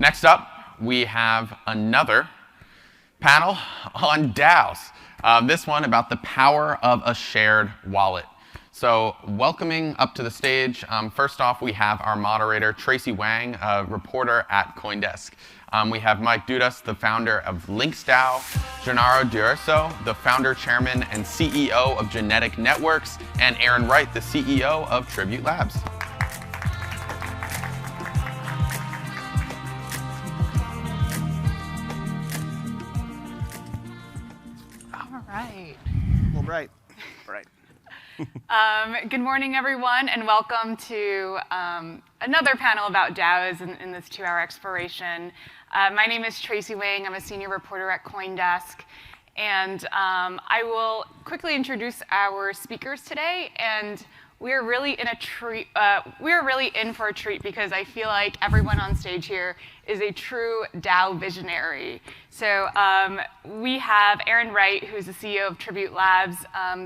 next up, we have another panel on DAOs. This one about the power of a shared wallet. So welcoming up to the stage, first off, we have our moderator, Tracy Wang, a reporter at CoinDesk. We have Mike Dudas, the founder of LinksDAO, Gennaro, the founder, chairman, and CEO of Genetic Networks, and Aaron Wright, the CEO of Tribute Labs. All right. Well, right. Good morning, everyone, and welcome to another panel about DAOs in this 2-hour exploration. My name is Tracy Wang. I'm a senior reporter at CoinDesk, and I will quickly introduce our speakers today. And we're really in for a treat because I feel like everyone on stage here is a true DAO visionary. So we have Aaron Wright, who's the CEO of Tribute Labs.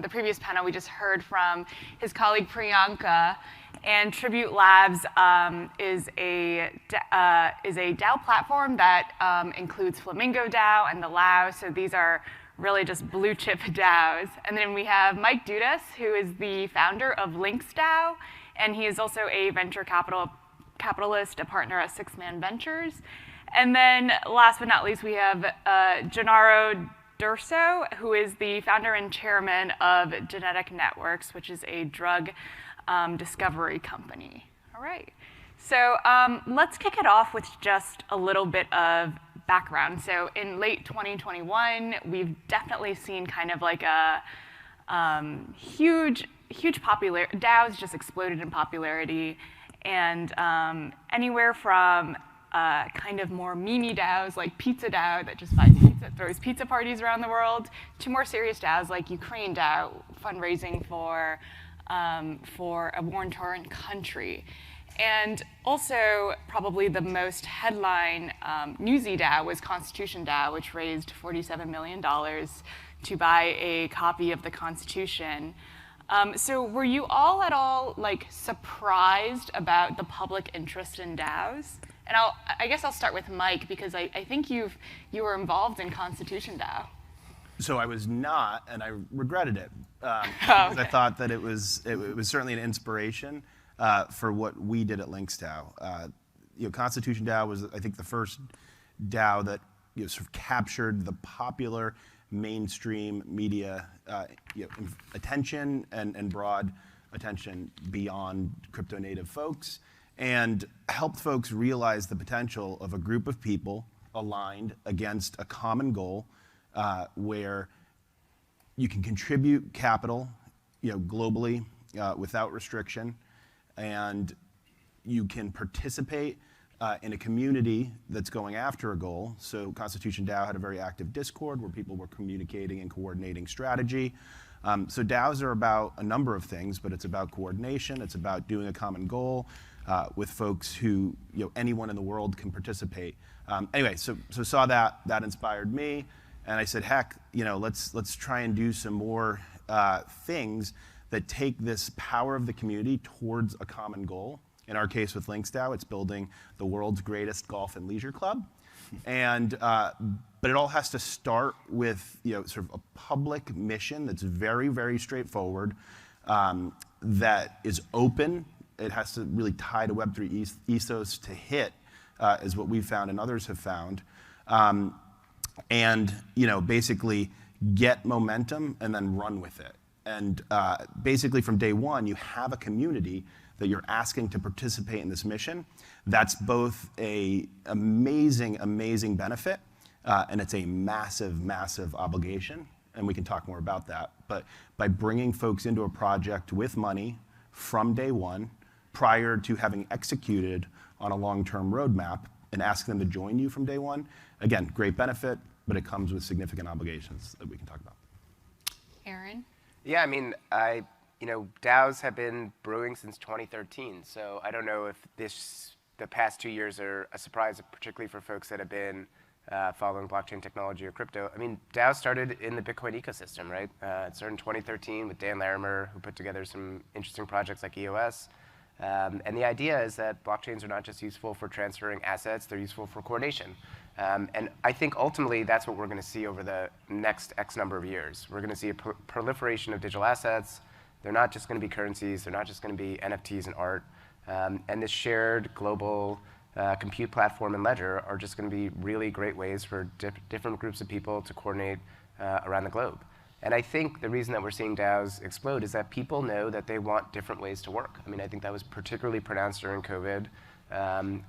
The previous panel we just heard from his colleague Priyanka. And Tribute Labs is a DAO platform that includes Flamingo DAO and the LAO. So these are really just blue chip DAOs. And then we have Mike Dudas, who is the founder of LinksDAO, and he is also a venture capitalist, a partner at Six Man Ventures. And then last but not least, we have Gennaro, who is the founder and chairman of Genetic Networks, which is a drug discovery company. All right. So let's kick it off with just a little bit of background. So in late 2021, we've definitely seen kind of like a huge popularity. DAOs just exploded in popularity, and anywhere from kind of more meme DAOs like Pizza DAO that just buys pizza, throws pizza parties around the world, to more serious DAOs like Ukraine DAO, fundraising for a war-torn country. And also, probably the most headline newsy DAO was Constitution DAO, which raised $47 million to buy a copy of the Constitution. So were you all at all surprised about the public interest in DAOs? And I guess I'll start with Mike, because I think you were involved in Constitution DAO. So I was not, and I regretted it. Okay. I thought that it was certainly an inspiration for what we did at LinksDAO. Constitution DAO was, I think, the first DAO that sort of captured the popular mainstream media attention and broad attention beyond crypto native folks, and helped folks realize the potential of a group of people aligned against a common goal, where you can contribute capital globally without restriction, and you can participate in a community that's going after a goal. So Constitution DAO had a very active Discord where people were communicating and coordinating strategy. So DAOs are about a number of things, but it's about coordination. It's about doing a common goal with folks who anyone in the world can participate. Anyway, so saw that inspired me, and I said, heck, let's try and do some more things that take this power of the community towards a common goal. In our case with LinksDAO, it's building the world's greatest golf and leisure club. But it all has to start with sort of a public mission that's very, very straightforward, that is open. It has to really tie to Web3 ethos to hit, is what we've found and others have found. And basically get momentum and then run with it. And basically from day one, you have a community that you're asking to participate in this mission. That's both a amazing benefit, and it's a massive obligation, and we can talk more about that. But by bringing folks into a project with money from day one, prior to having executed on a long-term roadmap, and ask them to join you from day one, again, great benefit, but it comes with significant obligations that we can talk about. Aaron? Yeah, I mean, DAOs have been brewing since 2013, so I don't know if the past 2 years are a surprise, particularly for folks that have been following blockchain technology or crypto. I mean, DAO started in the Bitcoin ecosystem, right? It started in 2013 with Dan Larimer, who put together some interesting projects like EOS. And the idea is that blockchains are not just useful for transferring assets, they're useful for coordination. And I think ultimately that's what we're going to see over the next X number of years. We're going to see a proliferation of digital assets. They're not just going to be currencies. They're not just going to be NFTs and art. And this shared global compute platform and ledger are just going to be really great ways for different groups of people to coordinate around the globe. And I think the reason that we're seeing DAOs explode is that people know that they want different ways to work. I mean, I think that was particularly pronounced during COVID,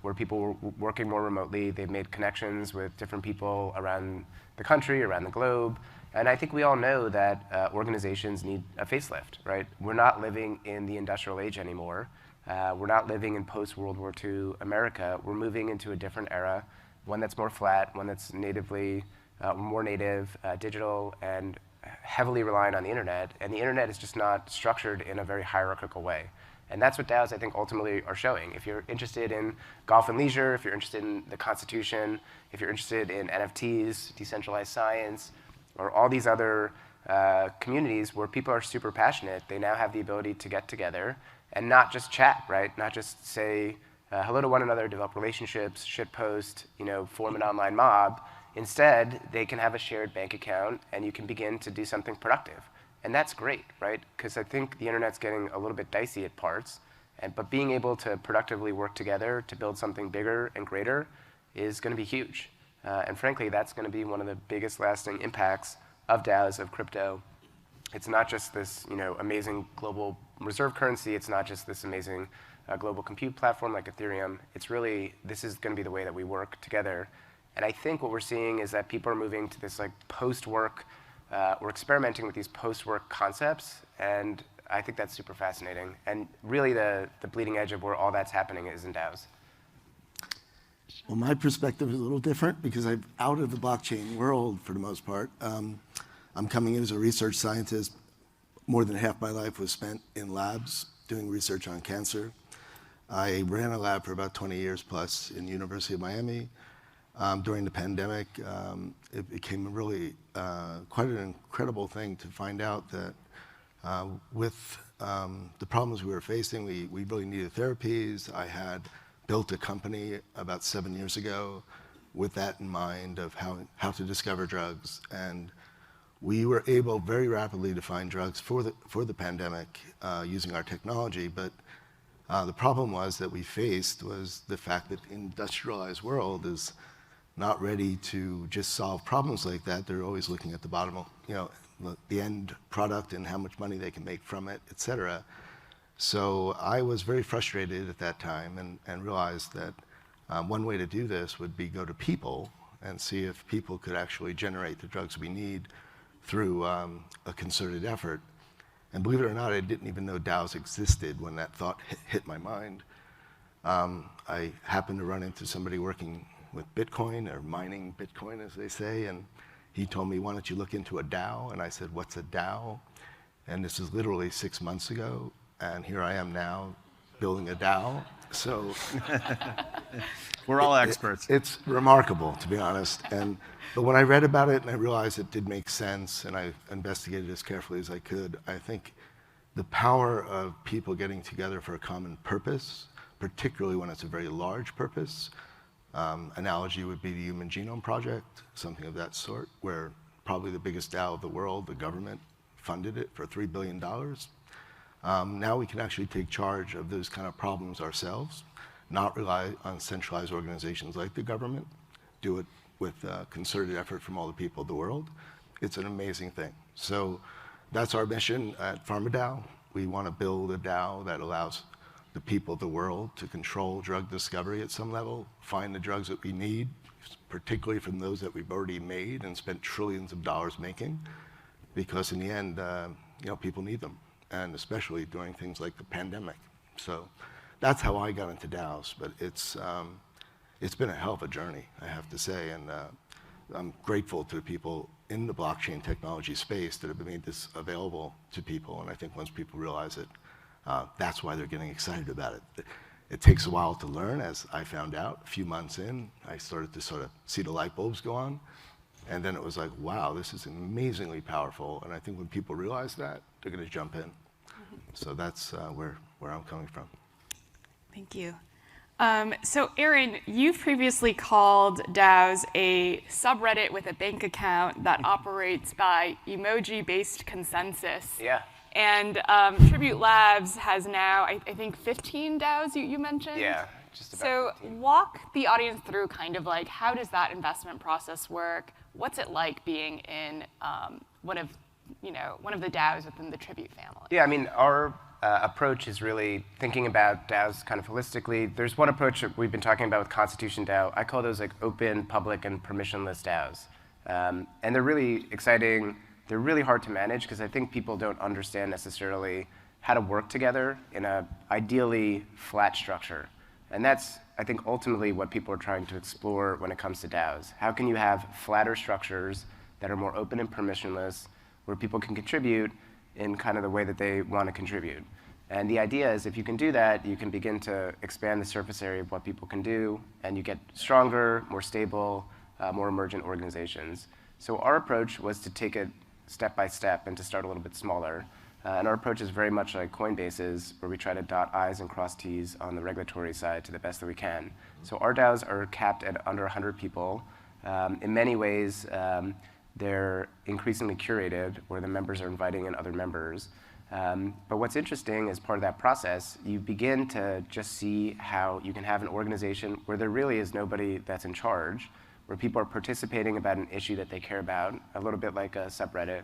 where people were working more remotely. They've made connections with different people around the country, around the globe. And I think we all know that organizations need a facelift, right? We're not living in the industrial age anymore. We're not living in post-World War II America. We're moving into a different era, one that's more flat, one that's natively, more native, digital, and heavily reliant on the internet. And the internet is just not structured in a very hierarchical way. And that's what DAOs, I think, ultimately are showing. If you're interested in golf and leisure, if you're interested in the Constitution, if you're interested in NFTs, decentralized science, or all these other communities where people are super passionate, they now have the ability to get together and not just chat, right? Not just say hello to one another, develop relationships, shitpost, form an online mob. Instead, they can have a shared bank account and you can begin to do something productive. And that's great, right? Because I think the internet's getting a little bit dicey at parts, but being able to productively work together to build something bigger and greater is going to be huge. And frankly, that's going to be one of the biggest lasting impacts of DAOs, of crypto. It's not just this amazing global reserve currency. It's not just this amazing global compute platform like Ethereum. It's really, this is going to be the way that we work together. And I think what we're seeing is that people are moving to this post-work, we're experimenting with these post-work concepts, and I think that's super fascinating. And really the bleeding edge of where all that's happening is in DAOs. Well, my perspective is a little different because I'm out of the blockchain world for the most part. I'm coming in as a research scientist. More than half my life was spent in labs doing research on cancer. I ran a lab for about 20 years plus in the University of Miami. During the pandemic, it became really quite an incredible thing to find out that with the problems we were facing, we really needed therapies. I had built a company about 7 years ago with that in mind of how to discover drugs. And we were able very rapidly to find drugs for the pandemic using our technology. But the problem that we faced was the fact that the industrialized world is not ready to just solve problems like that. They're always looking at the bottom of, the end product and how much money they can make from it, et cetera. So I was very frustrated at that time and realized that one way to do this would be go to people and see if people could actually generate the drugs we need through a concerted effort. And believe it or not, I didn't even know DAOs existed when that thought hit my mind. I happened to run into somebody working with Bitcoin, or mining Bitcoin, as they say, and he told me, why don't you look into a DAO? And I said, what's a DAO? And this is literally 6 months ago, and here I am now building a DAO. So We're all experts. It's remarkable, to be honest. But when I read about it and I realized it did make sense, and I investigated as carefully as I could, I think the power of people getting together for a common purpose, particularly when it's a very large purpose, analogy would be the Human Genome Project, something of that sort, where probably the biggest DAO of the world, the government, funded it for $3 billion. Now we can actually take charge of those kind of problems ourselves, not rely on centralized organizations like the government, do it with concerted effort from all the people of the world. It's an amazing thing. So that's our mission at PharmaDAO. We want to build a DAO that allows the people of the world to control drug discovery at some level, find the drugs that we need, particularly from those that we've already made and spent trillions of dollars making, because in the end, people need them, and especially during things like the pandemic. So that's how I got into DAOs, but it's been a hell of a journey, I have to say, and I'm grateful to the people in the blockchain technology space that have made this available to people, and I think once people realize it, that's why they're getting excited about it. It takes a while to learn, as I found out. A few months in, I started to sort of see the light bulbs go on, and then it was like, wow, this is amazingly powerful, and I think when people realize that, they're going to jump in. So that's where I'm coming from. Thank you. So Aaron, you've previously called DAOs a subreddit with a bank account that operates by emoji-based consensus. Yeah. And Tribute Labs has now, I think, 15 DAOs you mentioned? Yeah, just about So 15. walk the audience through kind of like, how does that investment process work? What's it like being in one of the DAOs within the Tribute family? Yeah, I mean, our approach is really thinking about DAOs kind of holistically. There's one approach that we've been talking about with Constitution DAO. I call those like open, public, and permissionless DAOs. And they're really exciting. They're really hard to manage because I think people don't understand necessarily how to work together in a ideally flat structure. And that's, I think, ultimately what people are trying to explore when it comes to DAOs. How can you have flatter structures that are more open and permissionless, where people can contribute in kind of the way that they want to contribute? And the idea is if you can do that, you can begin to expand the surface area of what people can do, and you get stronger, more stable, more emergent organizations. So our approach was to take it step by step and to start a little bit smaller. And our approach is very much like Coinbase's, where we try to dot I's and cross T's on the regulatory side to the best that we can. So our DAOs are capped at under 100 people. In many ways, they're increasingly curated, where the members are inviting in other members. But what's interesting is part of that process, you begin to just see how you can have an organization where there really is nobody that's in charge, where people are participating about an issue that they care about, a little bit like a subreddit.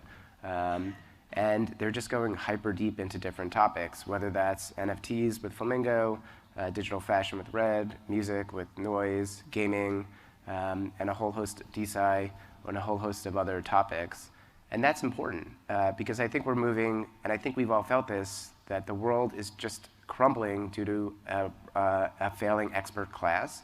And they're just going hyper deep into different topics, whether that's NFTs with Flamingo, digital fashion with Red, music with Noise, gaming, and a whole host of DeSci, and a whole host of other topics. And that's important because I think we're moving, and I think we've all felt this, that the world is just crumbling due to a failing expert class.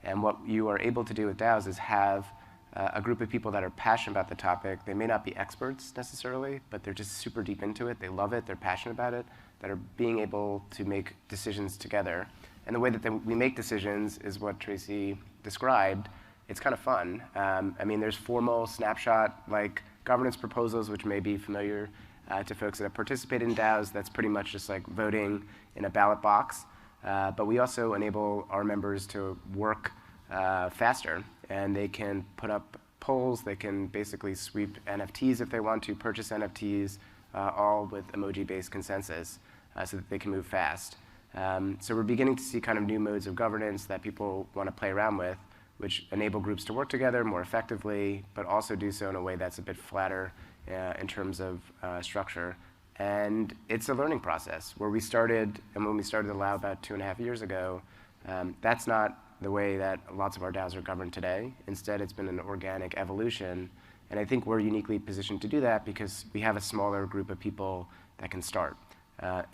And what you are able to do with DAOs is have a group of people that are passionate about the topic. They may not be experts necessarily, but they're just super deep into it. They love it. They're passionate about it, that are being able to make decisions together. And the way that we make decisions is what Tracy described. It's kind of fun. I mean, there's formal snapshot like governance proposals, which may be familiar to folks that have participated in DAOs. That's pretty much just like voting in a ballot box. But we also enable our members to work faster, and they can put up polls. They can basically sweep NFTs if they want to, purchase NFTs, all with emoji-based consensus so that they can move fast. So we're beginning to see kind of new modes of governance that people want to play around with, which enable groups to work together more effectively, but also do so in a way that's a bit flatter in terms of structure. And it's a learning process where we started, and when we started Allow about 2.5 years ago, that's not the way that lots of our DAOs are governed today. Instead, it's been an organic evolution. And I think we're uniquely positioned to do that because we have a smaller group of people that can start.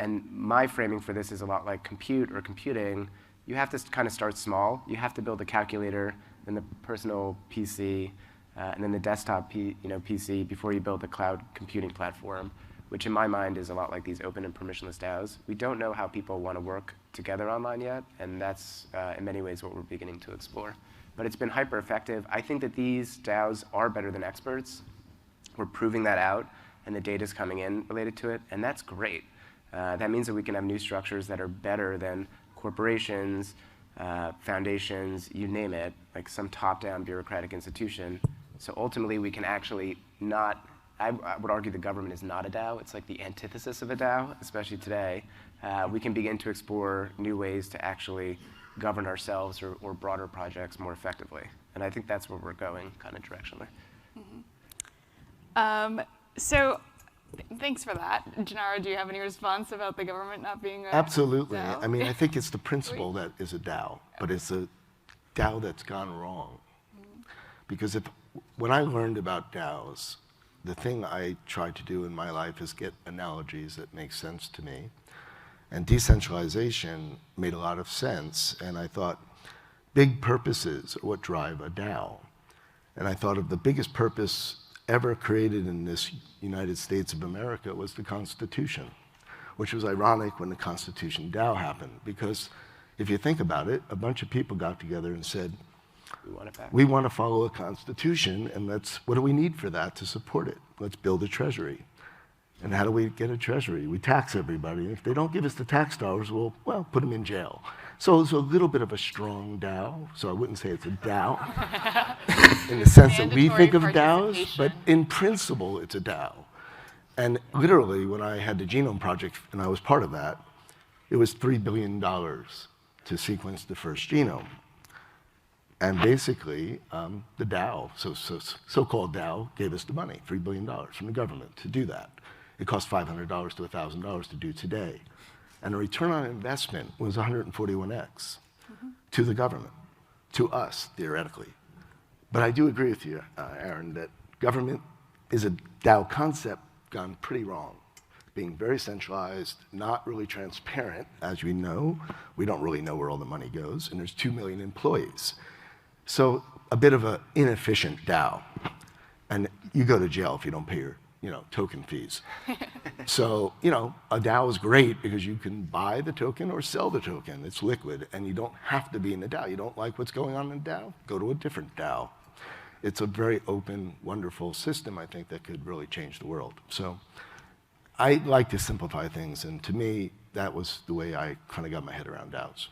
And my framing for this is a lot like compute or computing. You have to kind of start small. You have to build a calculator, then the personal PC, and then the desktop PC before you build the cloud computing platform, which in my mind is a lot like these open and permissionless DAOs. We don't know how people want to work together online yet, and that's in many ways what we're beginning to explore. But it's been hyper effective. I think that these DAOs are better than experts. We're proving that out, and the data's coming in related to it, and that's great. That means that we can have new structures that are better than corporations, foundations, you name it, like some top-down bureaucratic institution. So ultimately, we can actually not, I would argue the government is not a DAO. It's like the antithesis of a DAO, especially today. We can begin to explore new ways to actually govern ourselves or broader projects more effectively. And I think that's where we're going kind of directionally. Mm-hmm. So thanks for that. Gennaro, do you have any response about the government not being a Absolutely. DAO? I mean, I think it's the principle that is a DAO, but it's a DAO that's gone wrong. Because when I learned about DAOs, the thing I try to do in my life is get analogies that make sense to me. And decentralization made a lot of sense, and I thought big purposes are what drive a DAO. And I thought of the biggest purpose ever created in this United States of America was the Constitution, which was ironic when the Constitution DAO happened, because if you think about it, a bunch of people got together and said, we want to follow a constitution, and what do we need for that to support it? Let's build a treasury. And how do we get a treasury? We tax everybody. If they don't give us the tax dollars, we'll put them in jail. So it's a little bit of a strong DAO. So I wouldn't say it's a DAO in the sense that we think of DAOs, but in principle, it's a DAO. And literally, when I had the Genome Project, and I was part of that, it was $3 billion to sequence the first genome. And basically, the DAO, so-called DAO, gave us the money, $3 billion from the government to do that. It cost $500 to $1,000 to do today. And the return on investment was 141x to the government, to us, theoretically. But I do agree with you, Aaron, that government is a DAO concept gone pretty wrong. Being very centralized, not really transparent, as we know. We don't really know where all the money goes, and there's 2 million employees. So a bit of an inefficient DAO. And you go to jail if you don't pay your token fees. So, a DAO is great because you can buy the token or sell the token. It's liquid, and you don't have to be in the DAO. You don't like what's going on in the DAO? Go to a different DAO. It's a very open, wonderful system, I think, that could really change the world. So I like to simplify things, and to me, that was the way I kind of got my head around DAOs,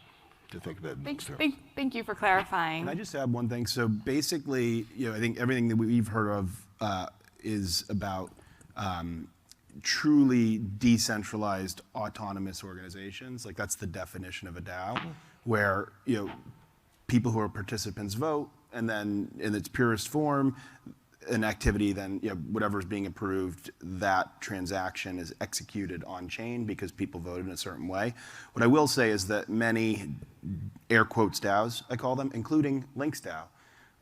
to think of it in those terms. Thank you for clarifying. Can I just add one thing? So basically, I think everything that we've heard of is about truly decentralized autonomous organizations. Like, that's the definition of a DAO, where people who are participants vote, and then in its purest form, an activity, then whatever is being approved, that transaction is executed on chain because people voted in a certain way. What I will say is that many air quotes DAOs, I call them, including LinksDAO,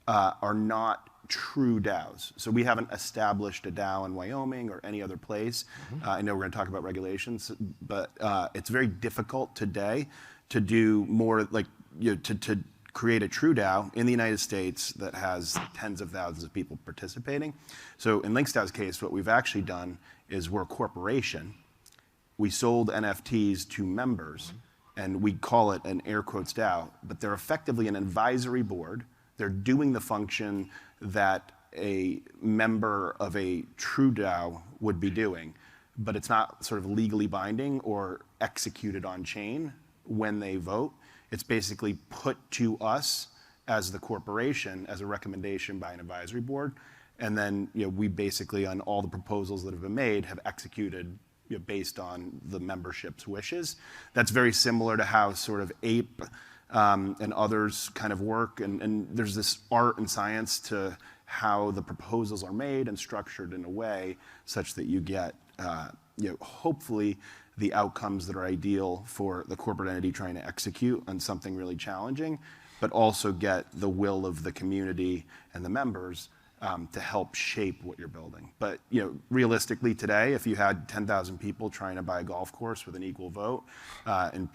are not true DAOs. So we haven't established a DAO in Wyoming or any other place. I know we're going to talk about regulations, but it's very difficult today to do more like to create a true DAO in the United States that has tens of thousands of people participating. So in LinksDAO's case, what we've actually done is we're a corporation. We sold NFTs to members, and we call it an air quotes DAO, but they're effectively an advisory board. They're doing the function that a member of a true DAO would be doing, but it's not sort of legally binding or executed on chain when they vote. It's basically put to us as the corporation as a recommendation by an advisory board. And then we basically, on all the proposals that have been made, have executed based on the membership's wishes. That's very similar to how sort of Ape and others kind of work. And there's this art and science to how the proposals are made and structured in a way such that you get, hopefully, the outcomes that are ideal for the corporate entity trying to execute on something really challenging, but also get the will of the community and the members to help shape what you're building. But realistically today, if you had 10,000 people trying to buy a golf course with an equal vote and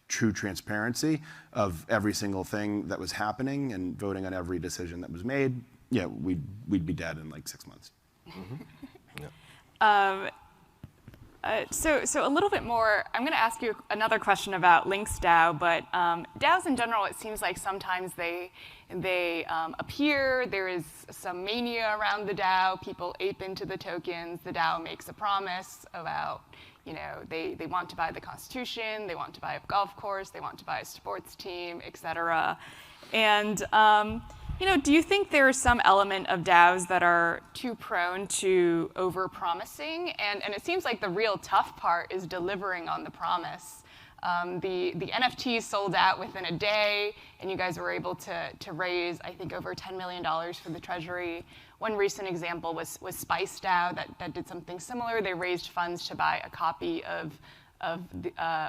true transparency of every single thing that was happening and voting on every decision that was made, we'd be dead in like 6 months. So a little bit more, I'm going to ask you another question about LinksDAO, but DAOs in general, it seems like sometimes they appear, there is some mania around the DAO, people ape into the tokens, the DAO makes a promise about, they want to buy the Constitution, they want to buy a golf course, they want to buy a sports team, et cetera. And do you think there is some element of DAOs that are too prone to over-promising? And it seems like the real tough part is delivering on the promise. The NFTs sold out within a day, and you guys were able to raise, I think, over $10 million for the Treasury. One recent example was SpiceDAO that did something similar. They raised funds to buy a copy of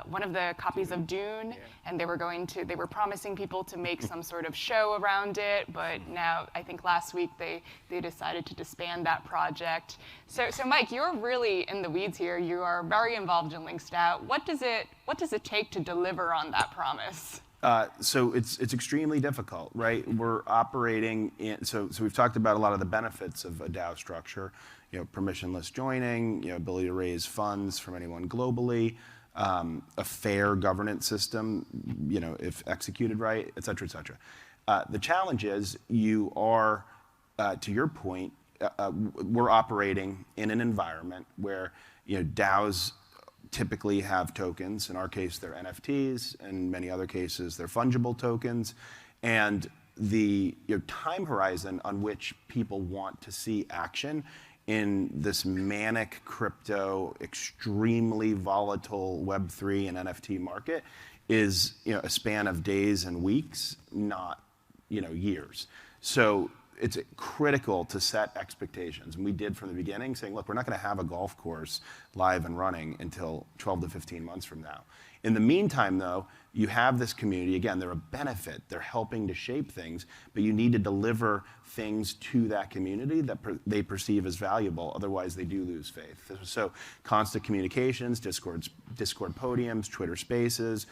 one of the copies of Dune, and they were promising people to make some sort of show around it, but now I think last week they decided to disband that project. So Mike, you're really in the weeds here. You are very involved in LinksDAO. What does it take to deliver on that promise? So it's extremely difficult, right? We're operating in, so we've talked about a lot of the benefits of a DAO structure, permissionless joining, ability to raise funds from anyone globally, a fair governance system, if executed right, et cetera, et cetera. The challenge is you are, to your point, we're operating in an environment where DAOs typically have tokens. In our case, they're NFTs. In many other cases, they're fungible tokens. And the time horizon on which people want to see action in this manic crypto, extremely volatile Web3 and NFT market is a span of days and weeks, not years. So it's critical to set expectations. And we did from the beginning, saying, look, we're not going to have a golf course live and running until 12 to 15 months from now. In the meantime, though, you have this community. Again, they're a benefit. They're helping to shape things, but you need to deliver things to that community that they perceive as valuable. Otherwise, they do lose faith. So constant communications, Discord podiums, Twitter Spaces,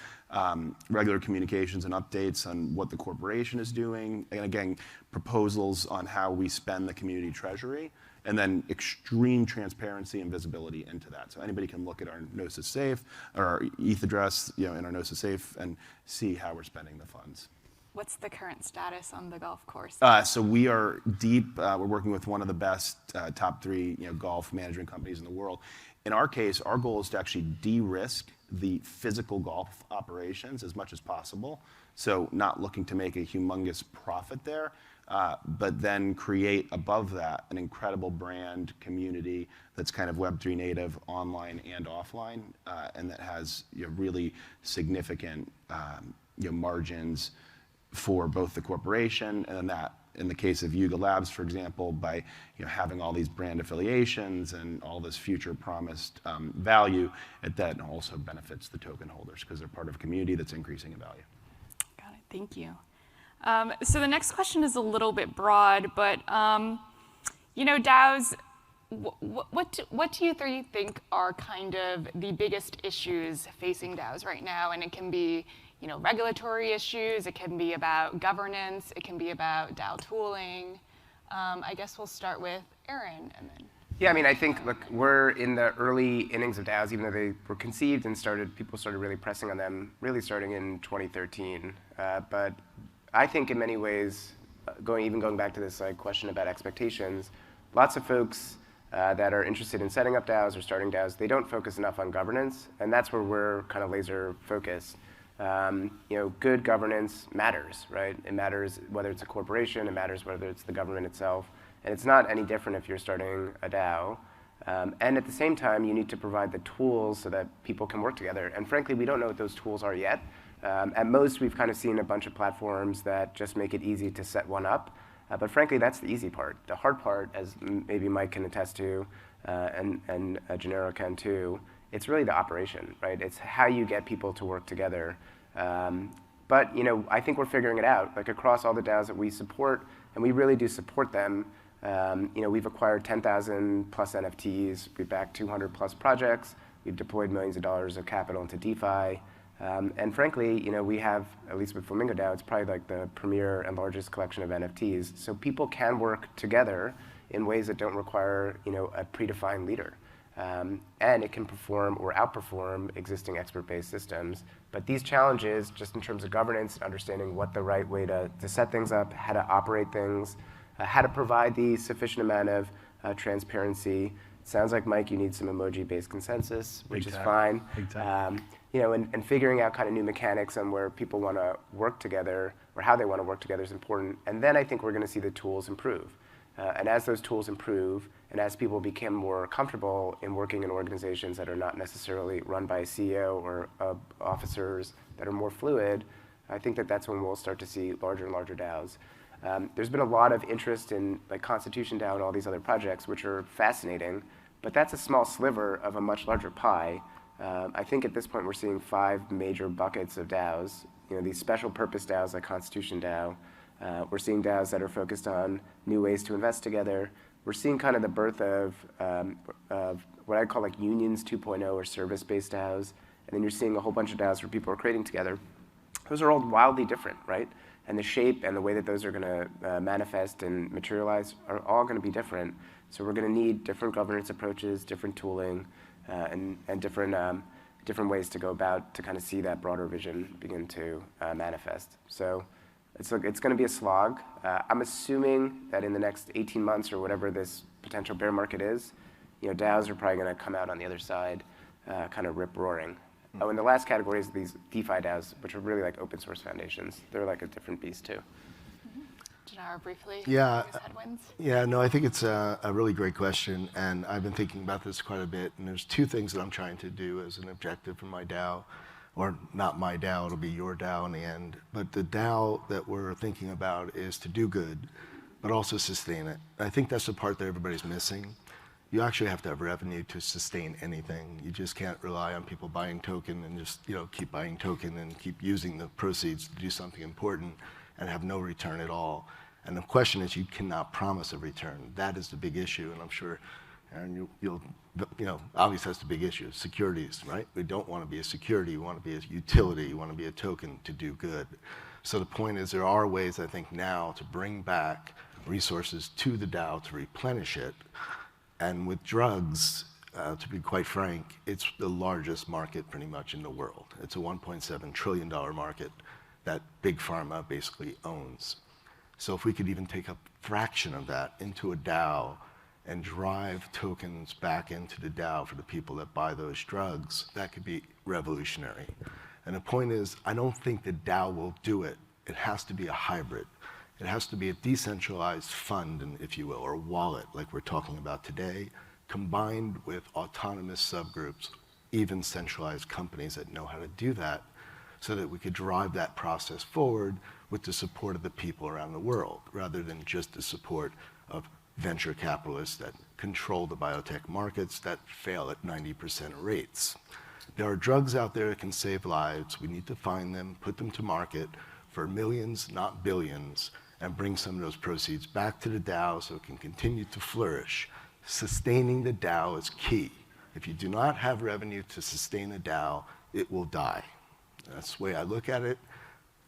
regular communications and updates on what the corporation is doing, and again, proposals on how we spend the community treasury, and then extreme transparency and visibility into that. So anybody can look at our Gnosis Safe or our ETH address in our Gnosis Safe and see how we're spending the funds. What's the current status on the golf course? So we are deep. We're working with one of the best top 3 golf management companies in the world. In our case, our goal is to actually de-risk the physical golf operations as much as possible. So not looking to make a humongous profit there, but then create above that an incredible brand community that's kind of Web3 native, online and offline, and that has really significant margins for both the corporation and then that, in the case of Yuga Labs, for example, by having all these brand affiliations and all this future promised value, that also benefits the token holders because they're part of a community that's increasing in value. Got it. Thank you. So the next question is a little bit broad, but DAOs, what do you three think are kind of the biggest issues facing DAOs right now? And it can be regulatory issues, it can be about governance, it can be about DAO tooling. I guess we'll start with Aaron and then. Yeah, I think, look, we're in the early innings of DAOs, even though they were conceived and people started really pressing on them, really starting in 2013. But I think in many ways, going back to this question about expectations, lots of folks that are interested in setting up DAOs or starting DAOs, they don't focus enough on governance, and that's where we're kind of laser focused. Good governance matters, right? It matters whether it's a corporation, it matters whether it's the government itself, and it's not any different if you're starting a DAO. And at the same time, you need to provide the tools so that people can work together. And frankly, we don't know what those tools are yet. At most, we've kind of seen a bunch of platforms that just make it easy to set one up. But frankly, that's the easy part. The hard part, as maybe Mike can attest to, and Gennaro can too, it's really the operation, right? It's how you get people to work together. But I think we're figuring it out. Like across all the DAOs that we support, and we really do support them. We've acquired 10,000 plus NFTs. We've backed 200 plus projects. We've deployed millions of dollars of capital into DeFi. And frankly, we have, at least with Flamingo DAO, it's probably like the premier and largest collection of NFTs. So people can work together in ways that don't require, a predefined leader. And it can perform or outperform existing expert-based systems. But these challenges, just in terms of governance, understanding what the right way to set things up, how to operate things, how to provide the sufficient amount of transparency. Sounds like, Mike, you need some emoji-based consensus, which is fine. Big time. And figuring out kind of new mechanics on where people want to work together or how they want to work together is important. And then I think we're going to see the tools improve. And as those tools improve, and as people become more comfortable in working in organizations that are not necessarily run by a CEO or officers that are more fluid, I think that's when we'll start to see larger and larger DAOs. There's been a lot of interest in like Constitution DAO and all these other projects, which are fascinating, but that's a small sliver of a much larger pie. I think at this point we're seeing 5 major buckets of DAOs. These special purpose DAOs like Constitution DAO. We're seeing DAOs that are focused on new ways to invest together. We're seeing kind of the birth of what I call like unions 2.0 or service-based DAOs. And then you're seeing a whole bunch of DAOs where people are creating together. Those are all wildly different, right? And the shape and the way that those are going to manifest and materialize are all going to be different. So we're going to need different governance approaches, different tooling, and different ways to go about to kind of see that broader vision begin to manifest. So it's going to be a slog. I'm assuming that in the next 18 months or whatever this potential bear market is, DAOs are probably going to come out on the other side kind of rip-roaring. Oh, and the last category is these DeFi DAOs, which are really like open source foundations. They're like a different beast too. Gennaro, briefly. Yeah. Headwinds. Yeah, no, I think it's a really great question, and I've been thinking about this quite a bit, and there's two things that I'm trying to do as an objective for my DAO, or not my DAO, it'll be your DAO in the end, but the DAO that we're thinking about is to do good, but also sustain it. I think that's the part that everybody's missing. You actually have to have revenue to sustain anything. You just can't rely on people buying token and just keep buying token and keep using the proceeds to do something important and have no return at all. And the question is, you cannot promise a return. That is the big issue, and I'm sure, Aaron, obviously that's the big issue, securities, right? We don't want to be a security, we want to be a utility, we want to be a token to do good. So the point is, there are ways, I think, now to bring back resources to the DAO to replenish it. And with drugs, to be quite frank, it's the largest market pretty much in the world. It's a $1.7 trillion market that Big Pharma basically owns. So if we could even take a fraction of that into a DAO and drive tokens back into the DAO for the people that buy those drugs, that could be revolutionary. And the point is, I don't think the DAO will do it. It has to be a hybrid. It has to be a decentralized fund, if you will, or wallet, like we're talking about today, combined with autonomous subgroups, even centralized companies that know how to do that, so that we could drive that process forward with the support of the people around the world, rather than just the support of venture capitalists that control the biotech markets that fail at 90% rates. There are drugs out there that can save lives. We need to find them, put them to market for millions, not billions, and bring some of those proceeds back to the DAO so it can continue to flourish. Sustaining the DAO is key. If you do not have revenue to sustain a DAO, it will die. That's the way I look at it.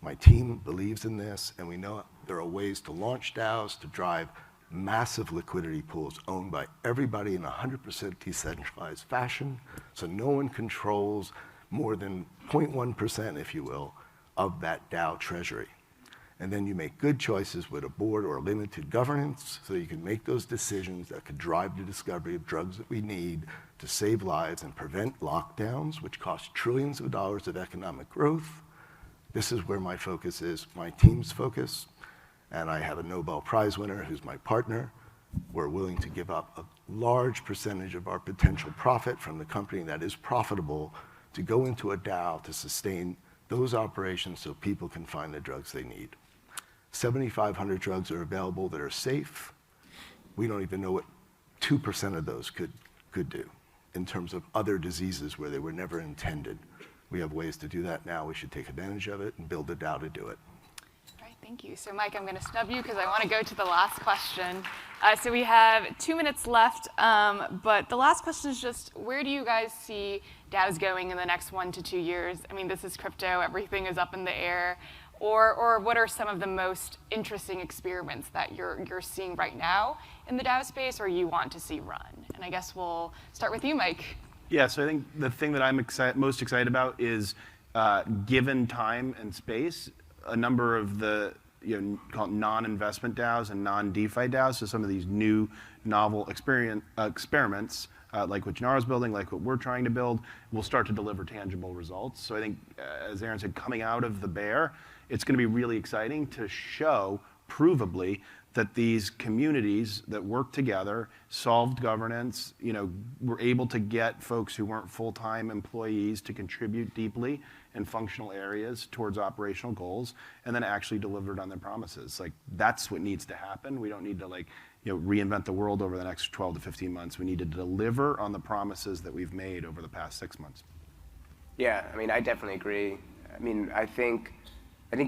My team believes in this, and we know there are ways to launch DAOs to drive massive liquidity pools owned by everybody in 100% decentralized fashion, so no one controls more than 0.1%, if you will, of that DAO treasury. And then you make good choices with a board or limited governance so you can make those decisions that could drive the discovery of drugs that we need to save lives and prevent lockdowns, which cost trillions of dollars of economic growth. This is where my focus is, my team's focus, and I have a Nobel Prize winner who's my partner. We're willing to give up a large percentage of our potential profit from the company that is profitable to go into a DAO to sustain those operations so people can find the drugs they need. 7,500 drugs are available that are safe. We don't even know what 2% of those could do in terms of other diseases where they were never intended. We have ways to do that now. We should take advantage of it and build a DAO to do it. All right, thank you. So Mike, I'm going to snub you because I want to go to the last question. So we have 2 minutes left, but the last question is just, where do you guys see DAOs going in the next 1 to 2 years? I mean, this is crypto. Everything is up in the air. Or what are some of the most interesting experiments that you're seeing right now in the DAO space, or you want to see run? And I guess we'll start with you, Mike. Yeah, so I think the thing that I'm most excited about is, given time and space, a number of the called non-investment DAOs and non-DeFi DAOs, so some of these new novel experiments, like what Gennaro's building, like what we're trying to build, will start to deliver tangible results. So I think, as Aaron said, coming out of the bear, it's going to be really exciting to show provably that these communities that work together, solved governance, were able to get folks who weren't full-time employees to contribute deeply in functional areas towards operational goals, and then actually delivered on their promises. Like, that's what needs to happen. We don't need to reinvent the world over the next 12 to 15 months. We need to deliver on the promises that we've made over the past 6 months. Yeah, I mean, I definitely agree. I mean, I think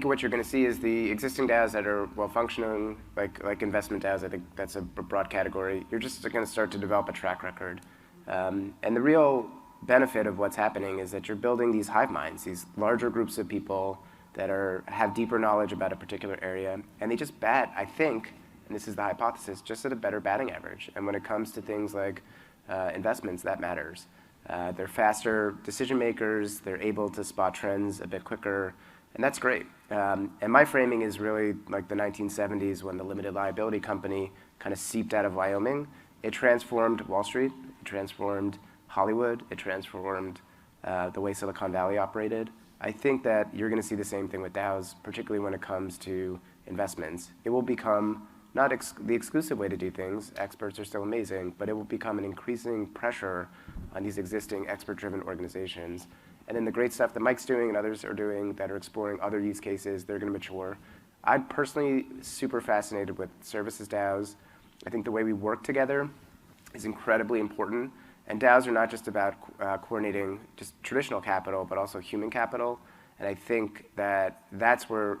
what you're going to see is the existing DAOs that are well-functioning, like investment DAOs. I think that's a broad category. You're just going to start to develop a track record. And the real benefit of what's happening is that you're building these hive minds, these larger groups of people that have deeper knowledge about a particular area, and they just bat, I think, and this is the hypothesis, just at a better batting average. And when it comes to things like investments, that matters. They're faster decision makers. They're able to spot trends a bit quicker. And that's great. And my framing is really like the 1970s when the limited liability company kind of seeped out of Wyoming. It transformed Wall Street. It transformed Hollywood. It transformed the way Silicon Valley operated. I think that you're going to see the same thing with DAOs, particularly when it comes to investments. It will become not the exclusive way to do things. Experts are still amazing, but it will become an increasing pressure on these existing expert-driven organizations. And then the great stuff that Mike's doing and others are doing that are exploring other use cases, they're going to mature. I'm personally super fascinated with services DAOs. I think the way we work together is incredibly important. And DAOs are not just about coordinating just traditional capital, but also human capital. And I think that that's where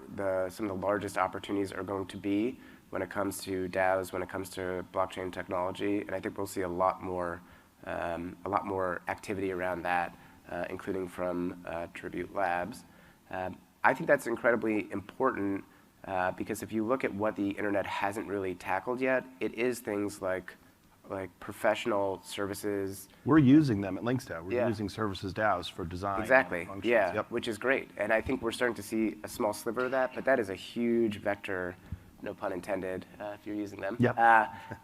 some of the largest opportunities are going to be when it comes to DAOs, when it comes to blockchain technology. And I think we'll see a lot more activity around that, including from Tribute Labs. I think that's incredibly important because if you look at what the internet hasn't really tackled yet, it is things like professional services. We're using them at LinksDAO. We're Yeah. using services DAOs for design. Exactly, functions. yeah, Yep. which is great. And I think we're starting to see a small sliver of that, but that is a huge vector, no pun intended, if you're using them, Yep.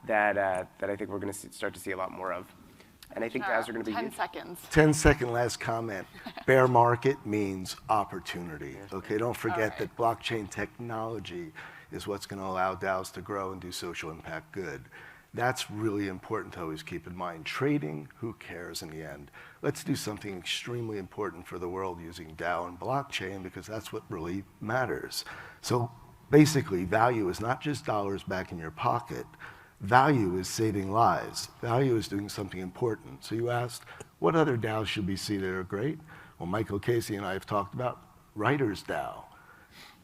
that I think we're going to start to see a lot more of. And I think DAOs are going to be 10 huge. seconds. 10-second last comment. Bear market means opportunity. Okay, don't forget that blockchain technology is what's going to allow DAOs to grow and do social impact good. That's really important to always keep in mind. Trading, who cares in the end? Let's do something extremely important for the world using DAO and blockchain because that's what really matters. So basically, value is not just dollars back in your pocket. Value is saving lives. Value is doing something important. So you asked, what other DAOs should we see that are great? Well, Michael Casey and I have talked about Writer's DAO.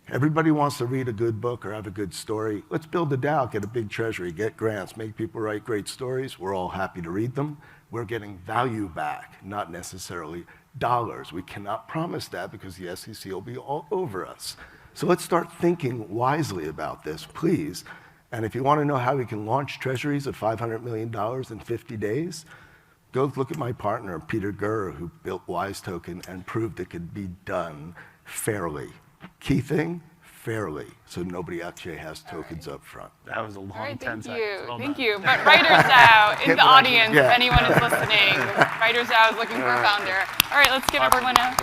Everybody wants to read a good book or have a good story. Let's build a DAO, get a big treasury, get grants, make people write great stories. We're all happy to read them. We're getting value back, not necessarily dollars. We cannot promise that because the SEC will be all over us. So let's start thinking wisely about this, please. And if you want to know how we can launch treasuries of $500 million in 50 days, go look at my partner, Peter Gurr, who built Wise Token and proved it could be done fairly. Key thing, fairly, so nobody actually has tokens up front. That was a long All right, 10 thank seconds. you. Well Thank done. you. But Writer's DAO in the audience, Yeah. if anyone is listening, Writer's DAO is looking for a founder. All right, let's give everyone a